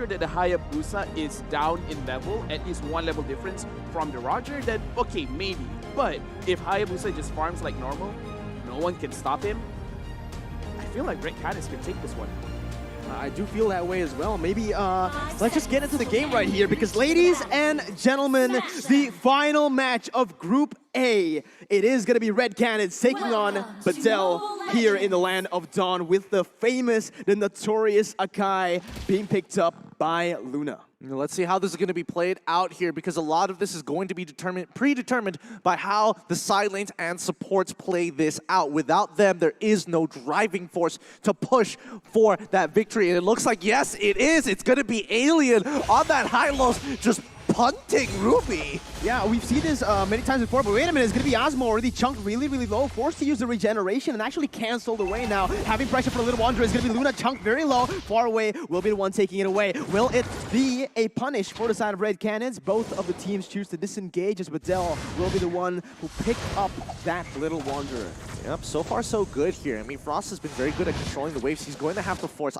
sure that the Hayabusa is down in level, at least one level difference from the Roger, then okay, maybe. But if Hayabusa just farms like normal, no one can stop him, I feel like Red Canids can take this one. I do feel that way as well. Maybe let's just get into the game right here because, ladies and gentlemen, the final match of Group A. It is going to be Red Canids taking on Bedel here in the Land of Dawn with the famous, the notorious Akai being picked up by Luna. Let's see how this is going to be played out here because a lot of this is going to be predetermined by how the side lanes and supports play this out. Without them, there is no driving force to push for that victory. And it looks like, yes, it is. It's going to be Alien on that high-lows just punting Ruby. Yeah, we've seen this many times before, but wait a minute, it's going to be Awmu already chunked really, really low, forced to use the regeneration and actually canceled away now. Having pressure for a little Wanderer is going to be Luna chunked very low, far away, will be the one taking it away. Will it be a punish for the side of Red Canids? Both of the teams choose to disengage as Bedel will be the one who picked up that little Wanderer. Yep, so far so good here. I mean, Frost has been very good at controlling the waves. He's going to have to force,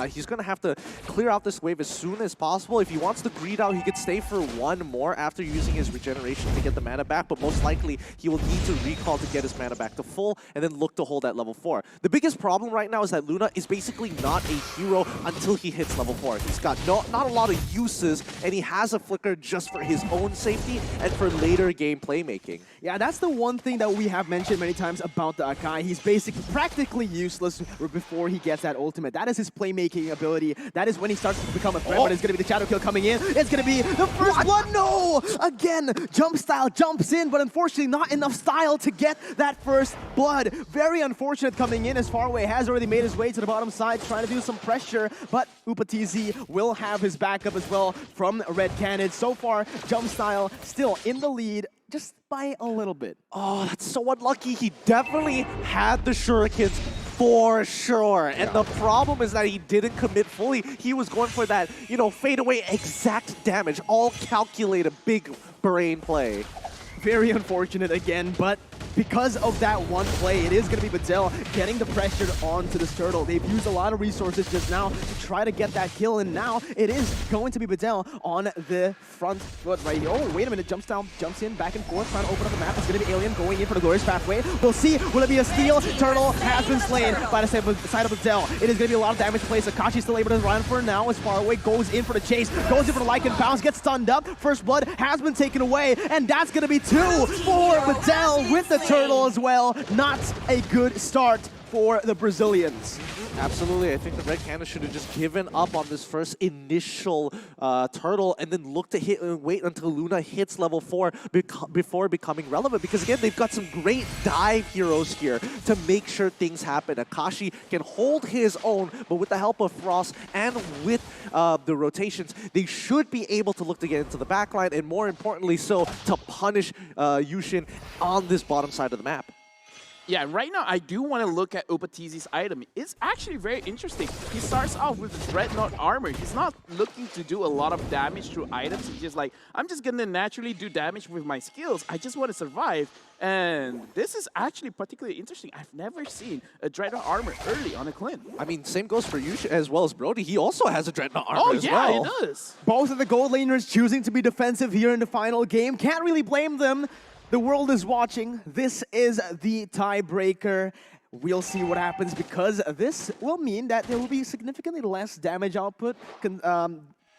he's going to have to clear out this wave as soon as possible. If he wants to greed out, he could stay for one more after using his regeneration to get the mana back, but most likely he will need to recall to get his mana back to full and then look to hold at level 4. The biggest problem right now is that Luna is basically not a hero until he hits level 4. He's got not a lot of uses, and he has a flicker just for his own safety and for later game playmaking. Yeah, that's the one thing that we have mentioned many times about the Akai. He's basically practically useless before he gets that ultimate. That is his playmaking ability. That is when he starts to become a threat, but it's going to be the Shadow Kill coming in. It's going to be the first blood. No! Again, Jump Style jumps in, but unfortunately not enough style to get that first blood. Very unfortunate coming in as far away. Has already made his way to the bottom side, trying to do some pressure, but Upatizi will have his backup as well from Red Canids. So far, Jump Style still in the lead, just by a little bit. Oh, that's so unlucky. He definitely had the shurikens for sure. And the problem is that he didn't commit fully. He was going for that, you know, fade away exact damage, all calculated, big brain play. Very unfortunate again, but because of that one play, it is going to be Bedel getting the pressure onto this turtle. They've used a lot of resources just now to try to get that kill, and now it is going to be Bedel on the front foot right here. Oh, wait a minute, jumps down, jumps in, back and forth, trying to open up the map. It's going to be Alien going in for the glorious pathway. We'll see, will it be a steal? Turtle has been slain by the side of Bedel. It is going to be a lot of damage to place. Akashi still able to run for now, as far away, goes in for the chase, goes in for the Lycan bounce, gets stunned up. First blood has been taken away, and that's going to be 2 for Bedel with the turtle as well. Not a good start for the Brazilians. Absolutely. I think the Red Canids should have just given up on this first initial turtle and then look to hit and wait until Luna hits level 4 before becoming relevant. Because again, they've got some great dive heroes here to make sure things happen. Akashi can hold his own, but with the help of Frost and with the rotations, they should be able to look to get into the backline and more importantly so to punish Yushin on this bottom side of the map. Yeah, right now I do want to look at Upatizi's item. It's actually very interesting. He starts off with the Dreadnought armor. He's not looking to do a lot of damage through items. He's just like, I'm just going to naturally do damage with my skills. I just want to survive. And this is actually particularly interesting. I've never seen a Dreadnought armor early on a Clint. I mean, same goes for you as well as Brody. He also has a Dreadnought armor as well. Oh, yeah, he does. Both of the gold laners choosing to be defensive here in the final game. Can't really blame them. The world is watching. This is the tiebreaker. We'll see what happens because this will mean that there will be significantly less damage output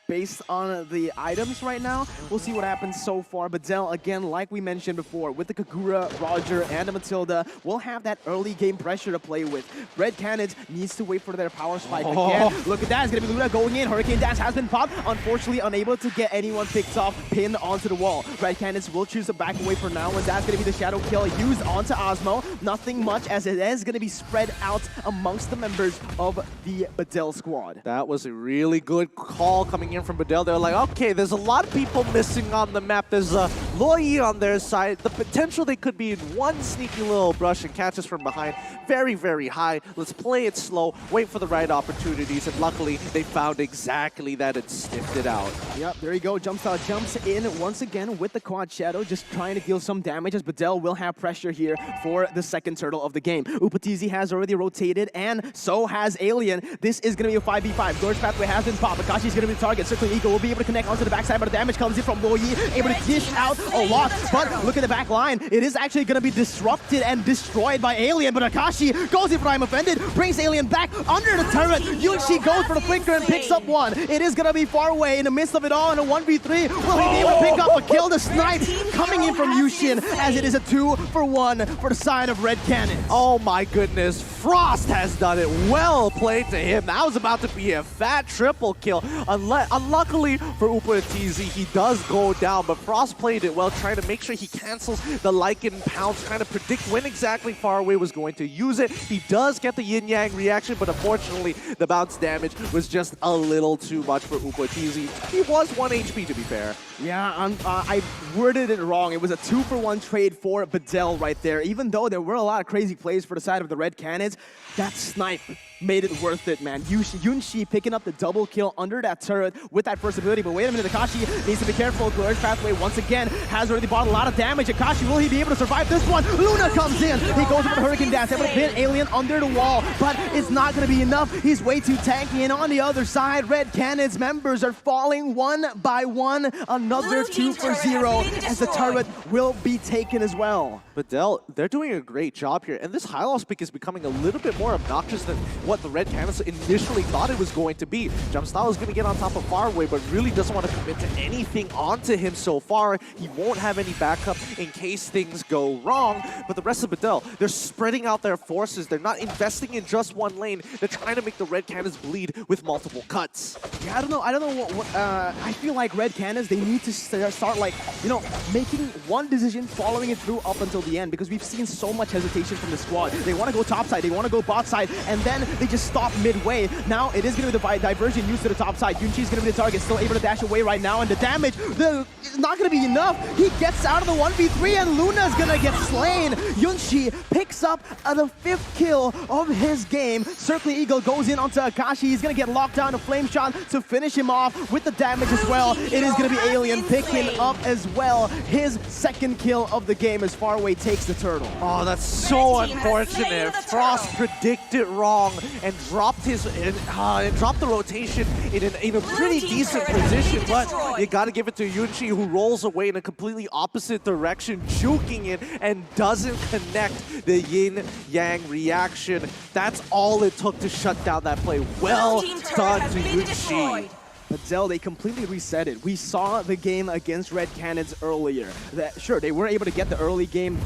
based on the items right now. We'll see what happens so far. Bedel, again, like we mentioned before, with the Kagura, Roger, and the Matilda, will have that early game pressure to play with. Red Canids needs to wait for their power spike again. Look at that. It's going to be Luna going in. Hurricane Dash has been popped. Unfortunately, unable to get anyone picked off, pinned onto the wall. Red Canids will choose to back away for now, and that's going to be the Shadow Kill used onto Awmu. Nothing much, as it is going to be spread out amongst the members of the Bedel squad. That was a really good call coming in in from Bedel. They're like, okay, there's a lot of people missing on the map. There's Loyi on their side. The potential they could be in one sneaky little brush and catch us from behind very, very high. Let's play it slow, wait for the right opportunities, and luckily they found exactly that and sniffed it out. Yep, there you go. Jumpstyle jumps in once again with the quad shadow, just trying to deal some damage as Bedel will have pressure here for the second turtle of the game. Upatizi has already rotated, and so has Alien. This is going to be a 5v5. Gorge Pathway has been popped. Akashi's going to be the target. Circling Eagle will be able to connect onto the backside, but the damage comes in from Loyi, able to dish out a lot. But look at the back line. It is actually going to be disrupted and destroyed by Alien, but Akashi goes in for I'm Offended, brings Alien back under the turret. Yunshi goes for the flicker and picks up one. It is going to be far away in the midst of it all in a 1v3. Will he be able to pick up a kill? The snipe coming in from Yushin as it is a 2-for-1 for the side of Red Canids. Oh my goodness, Frost has done it. Well played to him. That was about to be a fat triple kill. Unluckily for Upatizi, he does go down, but Frost played it well, trying to make sure he cancels the Lycan pounce, trying to predict when exactly Faraway was going to use it. He does get the yin-yang reaction, but unfortunately, the bounce damage was just a little too much for Upatizi. He was 1 HP, to be fair. Yeah, I worded it wrong. It was a 2-for-1 trade for Bedel right there. Even though there were a lot of crazy plays for the side of the Red Canids, that snipe made it worth it, man. Yunshi picking up the double kill under that turret with that first ability. But wait a minute, Akashi needs to be careful. Glorious Pathway once again has already bought a lot of damage. Akashi, will he be able to survive this one? Luna comes in. He goes for the Hurricane Dance. Able to pin Alien under the wall, but it's not going to be enough. He's way too tanky. And on the other side, Red Canids members are falling one by one. Another 2-for-0 as the turret will be taken as well. Bedel, they're doing a great job here, and this high loss pick is becoming a little bit more obnoxious than what the Red Canids initially thought it was going to be. Jumpstyle is going to get on top of Faraway, but really doesn't want to commit to anything onto him so far. He won't have any backup in case things go wrong, but the rest of Bedel, they're spreading out their forces. They're not investing in just one lane. They're trying to make the Red Canids bleed with multiple cuts. Yeah, I don't know what I feel like Red Canids, they need to start like, you know, making one decision, following it through up until the end, because we've seen so much hesitation from the squad. They want to go top side, they want to go bot side, and then they just stop midway. Now it is going to be the diversion used to the top side. Yunchi is going to be the target, still able to dash away right now, and the damage is not going to be enough. He gets out of the 1v3, and Luna is going to get slain. Yunchi picks up the 5th kill of his game. Circling Eagle goes in onto Akashi. He's going to get locked down to Flame Shot to finish him off with the damage as well. It is going to be Alien picking up as well his 2nd kill of the game as Faraway takes the turtle. Oh, that's so unfortunate. Frost predicted wrong and dropped the rotation in a pretty decent position, but you got to give it to Yunchi, who rolls away in a completely opposite direction, juking it and doesn't connect the yin-yang reaction. That's all it took to shut down that play. Well done to Yunchi. Bedel, they completely reset it. We saw the game against Red Canids earlier. Sure, they were able to get the early game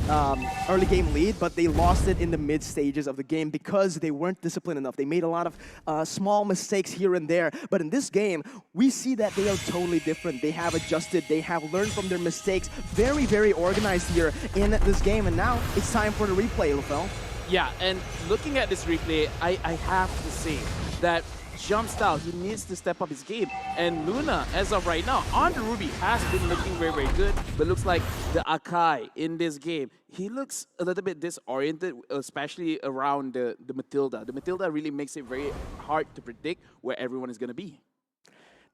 lead, but they lost it in the mid stages of the game because they weren't disciplined enough. They made a lot of small mistakes here and there. But in this game, we see that they are totally different. They have adjusted. They have learned from their mistakes. Very, very organized here in this game. And now it's time for the replay, Lufel. Yeah, and looking at this replay, I have to say that Jumpstyle, he needs to step up his game. And Luna, as of right now, on the Ruby, has been looking very, very good. But looks like the Akai in this game, he looks a little bit disoriented, especially around the Matilda. The Matilda really makes it very hard to predict where everyone is going to be.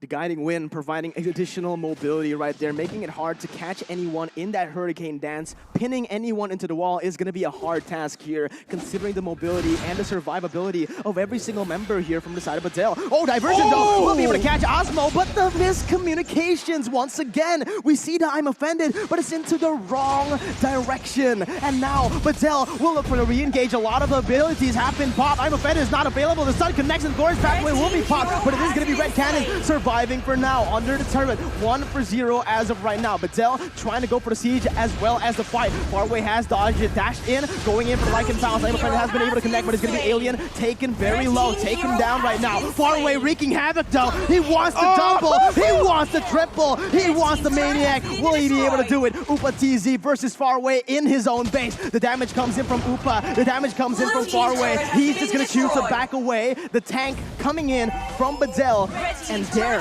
The guiding wind providing additional mobility right there, making it hard to catch anyone in that Hurricane Dance. Pinning anyone into the wall is going to be a hard task here, considering the mobility and the survivability of every single member here from the side of Bedel. Oh, diversion though! We'll be able to catch Awmu, but the miscommunications once again. We see the I'm Offended, but it's into the wrong direction. And now Bedel will look for the re-engage. A lot of abilities have been popped. I'm Offended is not available. The Sun connects and Glorious Pathway will be popped, but it is going to be Red Canids surviving for now under the turret. 1-for-0 as of right now. Bedel trying to go for the siege as well as the fight. Faraway has dodged it, dashed in, going in for the Lycan Pounce. I'm Offended has been able to connect, but it's going to be Alien taken very low, taken down right now. Faraway wreaking havoc though. He wants to double, he wants to triple, he wants the Maniac. Will he be able to do it? Upatizi versus Faraway in his own base. The damage comes in from Upa, the damage comes in from Faraway. He's just going to choose to back away. The tank coming in from Bedel, and there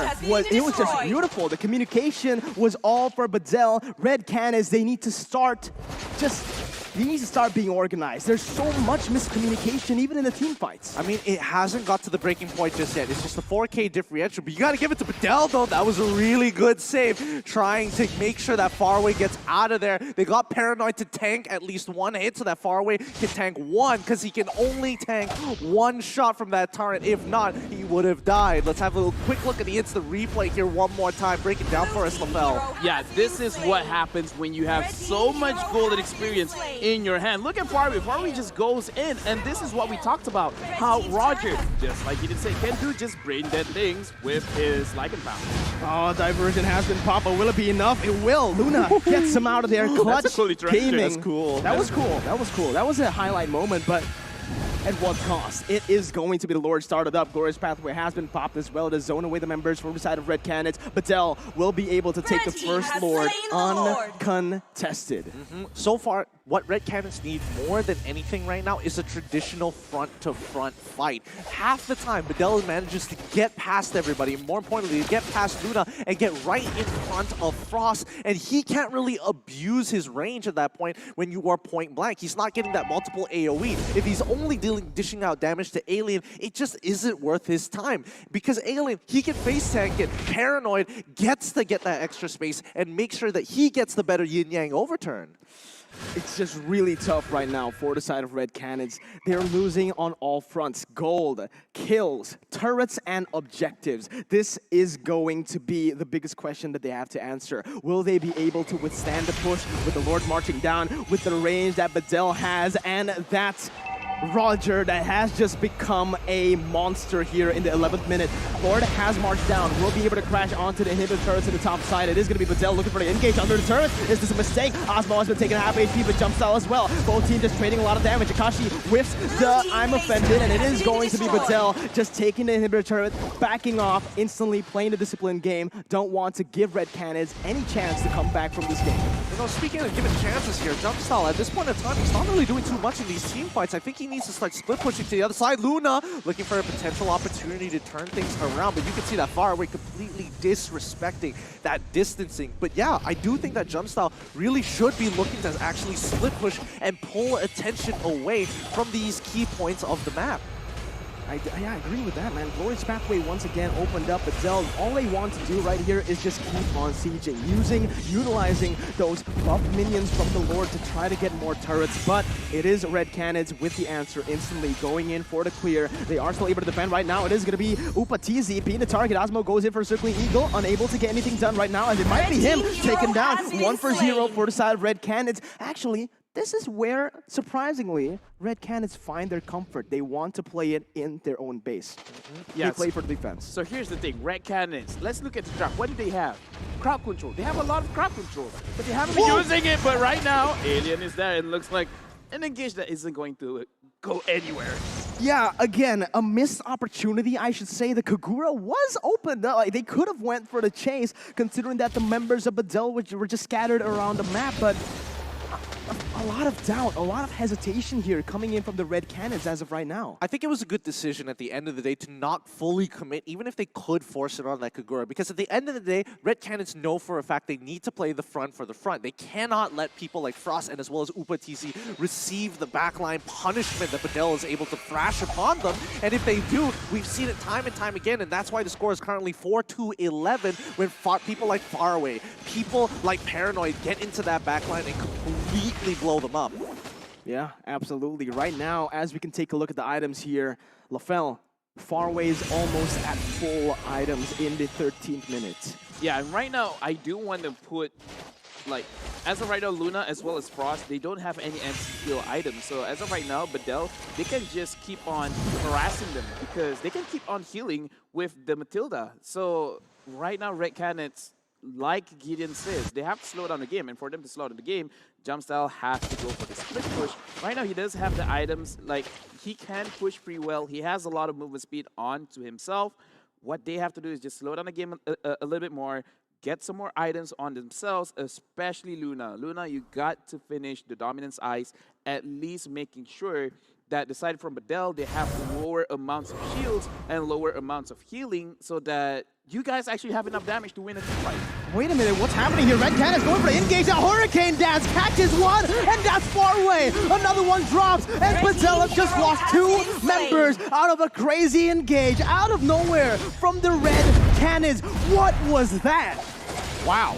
there was just beautiful. The communication was all for Bedel. Red Canids, they need to start being organized. There's so much miscommunication even in the team fights. I mean, it hasn't got to the breaking point just yet. It's just a 4K differential, but you got to give it to Bedel, though. That was a really good save, trying to make sure that Faraway gets out of there. They got Paranoid to tank at least one hit, so that Faraway can tank one, because he can only tank one shot from that turret. If not, he would have died. Let's have a little quick look at the instant replay here one more time. Break it down for us, LaFell. Yeah, this is what happens when you have so much golden experience in your hand. Look at Faraway. Faraway just goes in, and this is what we talked about. How Roger, just like he did say, can do just brain dead things with his Lycan Power. Oh, diversion has been popped, but will it be enough? It will. Luna gets him out of there. Clutch That's a cool gaming. That's cool. That was cool. That was cool. That was a highlight moment, but at what cost? It is going to be the Lord started up. Glorious Pathway has been popped as well to zone away the members from the side of Red Canids. Bedel will be able to take the first Lord uncontested. So far, what Red Canids need more than anything right now is a traditional front-to-front fight. Half the time, Bedel manages to get past everybody, and more importantly, to get past Luna and get right in front of Frost, and he can't really abuse his range at that point when you are point blank. He's not getting that multiple AoE. If he's only dishing out damage to Alien, it just isn't worth his time, because Alien, he can face tank it. Paranoid gets to get that extra space and make sure that he gets the better yin-yang overturn. It's just really tough right now for the side of Red Canids. They're losing on all fronts. Gold, kills, turrets, and objectives. This is going to be the biggest question that they have to answer. Will they be able to withstand the push with the Lord marching down, with the range that Bedel has, and that Roger that has just become a monster here in the 11th minute. Lord has marched down, will be able to crash onto the inhibitor turret to the top side. It is going to be Bedel looking for the engage under the turret. Is this a mistake? Awmu has been taking half HP, but jump style as well. Both teams just trading a lot of damage. Akashi whiffs the I'm offended, and it is going to be Bedel just taking the inhibitor turret, backing off, instantly playing the discipline game. Don't want to give Red Canids any chance to come back from this game. You know, speaking of giving chances here, jump style, at this point in time, he's not really doing too much in these team fights. I think he needs to start split pushing to the other side. Luna looking for a potential opportunity to turn things around, but you can see that Faraway completely disrespecting that distancing. But yeah, I do think that jump style really should be looking to actually split push and pull attention away from these key points of the map. Yeah, I agree with that, man. Glorious Pathway once again opened up. Bedel, all they want to do right here is just keep on sieging, utilizing those buff minions from the Lord to try to get more turrets. But it is Red Canids with the answer instantly going in for the clear. They are still able to defend right now. It is going to be Upatizi being the target. Awmu goes in for a circling eagle, unable to get anything done right now, as it might be him taken down. 1 for 0 for the side of Red Canids. Actually, this is where, surprisingly, Red Canids find their comfort. They want to play it in their own base. They play for the defense. So here's the thing, Red Canids, let's look at the draft. What do they have? Crowd control. They have a lot of crowd control, but they haven't been using it. But right now, Alien is there. It looks like an engage that isn't going to go anywhere. Yeah, again, a missed opportunity, I should say. The Kagura was opened up. Like, they could have went for the chase, considering that the members of Bedel were just scattered around the map, but a lot of doubt, a lot of hesitation here coming in from the Red Canids as of right now. I think it was a good decision at the end of the day to not fully commit, even if they could force it on that Kagura, because at the end of the day, Red Canids know for a fact they need to play the front for the front. They cannot let people like Frost and as well as Upatizi receive the backline punishment that Bedel is able to thrash upon them. And if they do, we've seen it time and time again, and that's why the score is currently 4-11 when people like Faraway, people like Paranoid get into that backline and completely blow them up. Yeah, absolutely. Right now, as we can take a look at the items here, LaFell, Faraway is almost at full items in the 13th minute. Yeah, and right now, I do want to put, like, as of right now, Luna as well as Frost, they don't have any anti-heal items. So as of right now, Bedel, they can just keep on harassing them because they can keep on healing with the Matilda. So right now, Red Canids, like Gideon says, they have to slow down the game, and for them to slow down the game, Jumpstyle has to go for the split push. Right now, he does have the items, like, he can push pretty well. He has a lot of movement speed onto himself. What they have to do is just slow down the game a little bit more, get some more items on themselves, especially Luna. Luna, you got to finish the Dominance Ice, at least making sure that aside from Bedel, they have lower amounts of shields and lower amounts of healing so that you guys actually have enough damage to win a team fight. Wait a minute, what's happening here? Red Canids going for the engage. A Hurricane Dance catches one, and that's far away. Another one drops, and Bedel have just lost 2 members out of a crazy engage, out of nowhere from the Red Canids. What was that? Wow.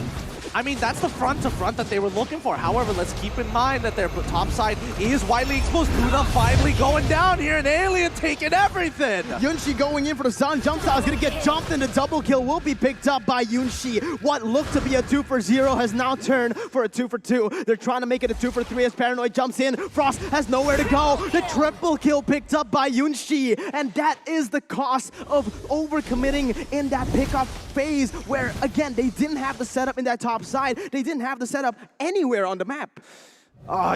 I mean, that's the front-to-front that they were looking for. However, let's keep in mind that their top side is widely exposed. Luna finally going down here, and Alien taking everything. Yunshi going in for the Sun. Jump style is going to get jumped, and the double kill will be picked up by Yunshi. What looked to be a 2-for-0 has now turned for a 2-for-2. They're trying to make it a 2-for-3 as Paranoid jumps in. Frost has nowhere to go. The triple kill picked up by Yunshi, and that is the cost of overcommitting in that pickup phase where, again, they didn't have the setup in that top side. They didn't have the setup anywhere on the map.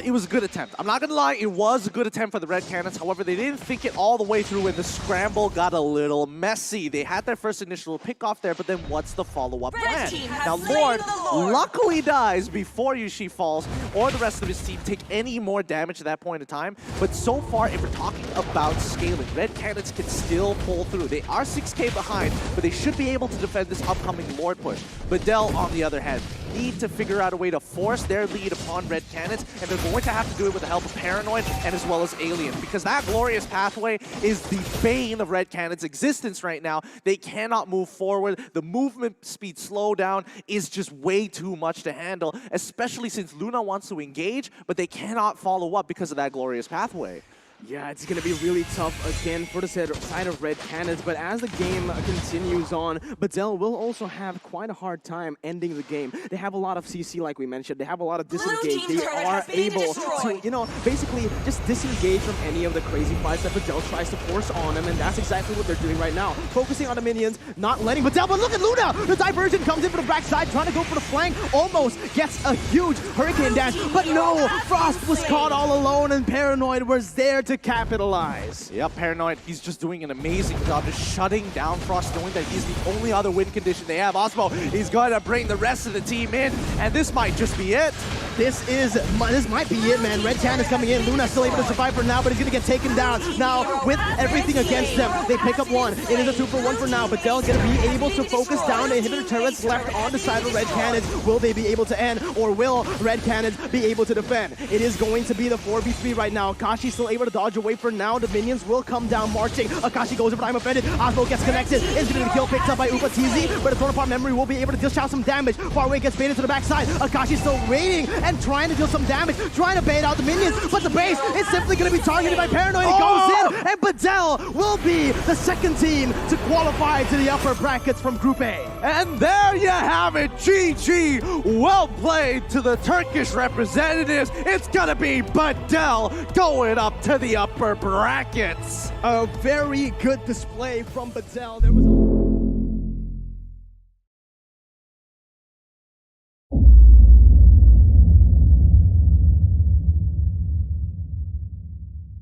It was a good attempt. I'm not gonna lie, it was a good attempt for the Red Canids. However, they didn't think it all the way through, and the scramble got a little messy. They had their first initial pick off there, but then what's the follow-up plan? Now, Lord luckily dies before Yushi falls, or the rest of his team take any more damage at that point in time. But so far, if we're talking about scaling, Red Canids can still pull through. They are 6k behind, but they should be able to defend this upcoming Lord push. Bedel, on the other hand, need to figure out a way to force their lead upon Red Canids, and they're going to have to do it with the help of Paranoid and as well as Alien, because that glorious pathway is the bane of Red Canids' existence right now. They cannot move forward. The movement speed slowdown is just way too much to handle, especially since Luna wants to engage, but they cannot follow up because of that glorious pathway. Yeah, it's going to be really tough again for the side of Red Canids, but as the game continues on, Bedel will also have quite a hard time ending the game. They have a lot of CC, like we mentioned. They have a lot of disengage. They are able to, you know, basically just disengage from any of the crazy fights that Bedel tries to force on them, and that's exactly what they're doing right now. Focusing on the minions, not letting Bedel, but look at Luna! The diversion comes in for the backside, trying to go for the flank, almost gets a huge Hurricane Dash, but no! Frost was caught all alone, and Paranoid was there to capitalize. Yep, Paranoid, he's just doing an amazing job just shutting down Frost, knowing that he's the only other win condition they have. Awmu, he's going to bring the rest of the team in, and this might just be it. This might be it, man. Red Canids coming in. Luna still able to survive for now, but he's going to get taken down. Now, with everything against them, they pick up one. It is a 2-for-1 for now, but they're going to be able to focus down the inhibitor turrets left on the side of Red Canids. Will they be able to end, or will Red Canids be able to defend? It is going to be the 4v3 right now. Akashi still able to dodge away for now. The minions will come down marching. Akashi goes in, but I'm offended. Awmu gets connected. Infinity kill picked up by Awmu, but the Throne of Our Memory will be able to dish out some damage. Far away gets baited to the backside. Akashi still waiting and trying to deal some damage, trying to bait out the minions, but the base is simply going to be targeted by Paranoid. He goes in, and Bedel will be the second team to qualify to the upper brackets from Group A. And there you have it, GG. Well played to the Turkish representatives. It's gonna be Bedel going up to the upper brackets. A very good display from Bedel. There was a